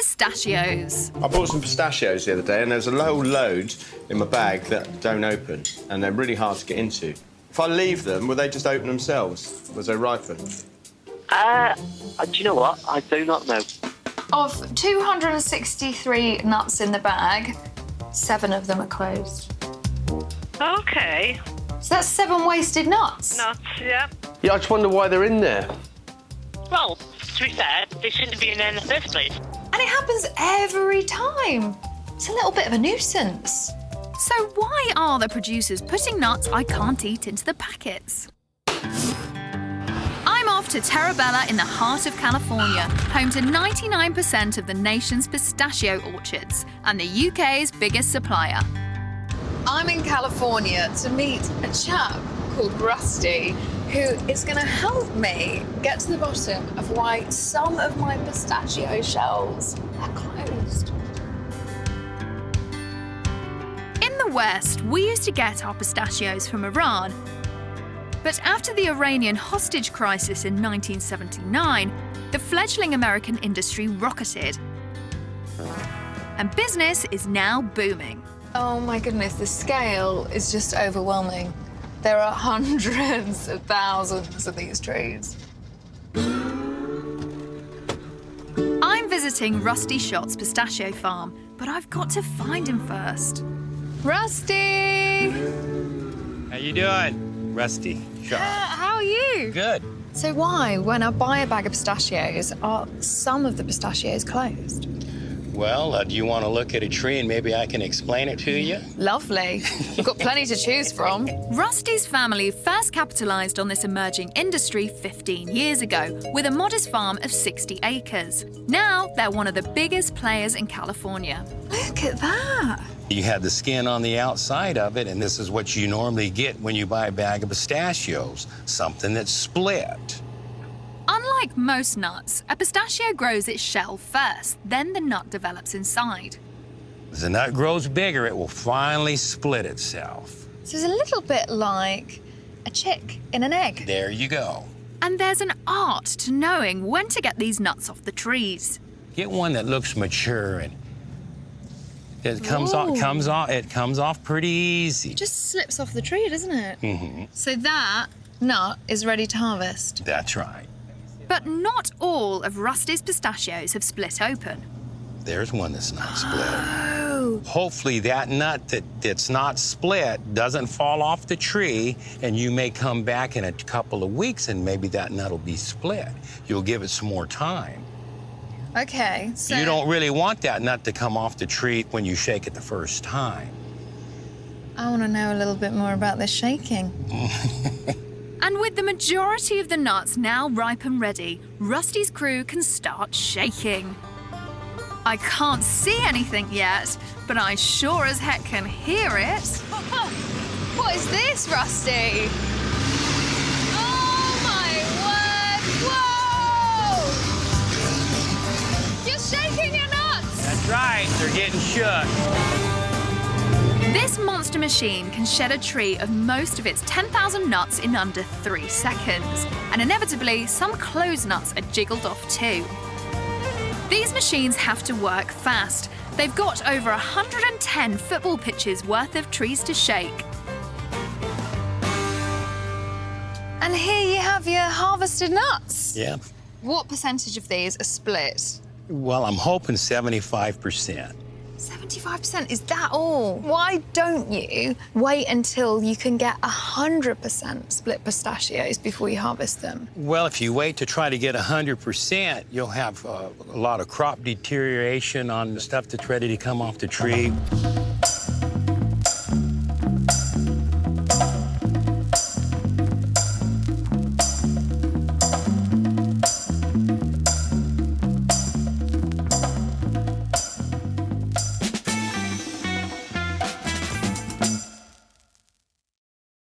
pistachios. I bought some pistachios the other day, and there's a whole load in my bag that don't open, and they're really hard to get into. If I leave them, will they just open themselves as they ripen? Do you know what? I do not know. Of 263 nuts in the bag, 7 of them are closed. OK. So that's 7 wasted nuts? Nuts, yeah. Yeah, I just wonder why they're in there. Well, to be fair, they shouldn't be in there in the first place. And it happens every time. It's a little bit of a nuisance. So why are the producers putting nuts I can't eat into the packets? I'm off to Tebbutt in the heart of California, home to 99% of the nation's pistachio orchards and the UK's biggest supplier. I'm in California to meet a chap called Rusty, who is going to help me get to the bottom of why some of my pistachio shells are closed. In the West, we used to get our pistachios from Iran. But after the Iranian hostage crisis in 1979, the fledgling American industry rocketed. And business is now booming. Oh my goodness, the scale is just overwhelming. There are hundreds of thousands of these trees. I'm visiting Rusty Schott's pistachio farm, but I've got to find him first. Rusty! How you doing? Rusty Schott. How are you? Good. So why, when I buy a bag of pistachios, are some of the pistachios closed? Well, do you want to look at a tree and maybe I can explain it to you? Lovely. We've got plenty to choose from. Rusty's family first capitalised on this emerging industry 15 years ago with a modest farm of 60 acres. Now they're one of the biggest players in California. Look at that. You have the skin on the outside of it, and this is what you normally get when you buy a bag of pistachios, something that's split. Unlike most nuts, a pistachio grows its shell first, then the nut develops inside. As the nut grows bigger, it will finally split itself. So it's a little bit like a chick in an egg. There you go. And there's an art to knowing when to get these nuts off the trees. Get one that looks mature and it comes off pretty easy. Just slips off the tree, doesn't it? Mm-hmm. So that nut is ready to harvest. That's right. But not all of Rusty's pistachios have split open. There's one that's not split. Oh. Hopefully that nut that's not split doesn't fall off the tree, and you may come back in a couple of weeks and maybe that nut will be split. You'll give it some more time. Okay, so... You don't really want that nut to come off the tree when you shake it the first time. I want to know a little bit more about this shaking. And with the majority of the nuts now ripe and ready, Rusty's crew can start shaking. I can't see anything yet, but I sure as heck can hear it. What is this, Rusty? Oh, my word! Whoa! You're shaking your nuts! That's right, they're getting shook. This monster machine can shed a tree of most of its 10,000 nuts in under 3 seconds. And inevitably, some closed nuts are jiggled off too. These machines have to work fast. They've got over 110 football pitches worth of trees to shake. And here you have your harvested nuts. Yeah. What percentage of these are split? Well, I'm hoping 75%. 75%, is that all? Why don't you wait until you can get 100% split pistachios before you harvest them? Well, if you wait to try to get 100%, you'll have a lot of crop deterioration on the stuff that's ready to come off the tree.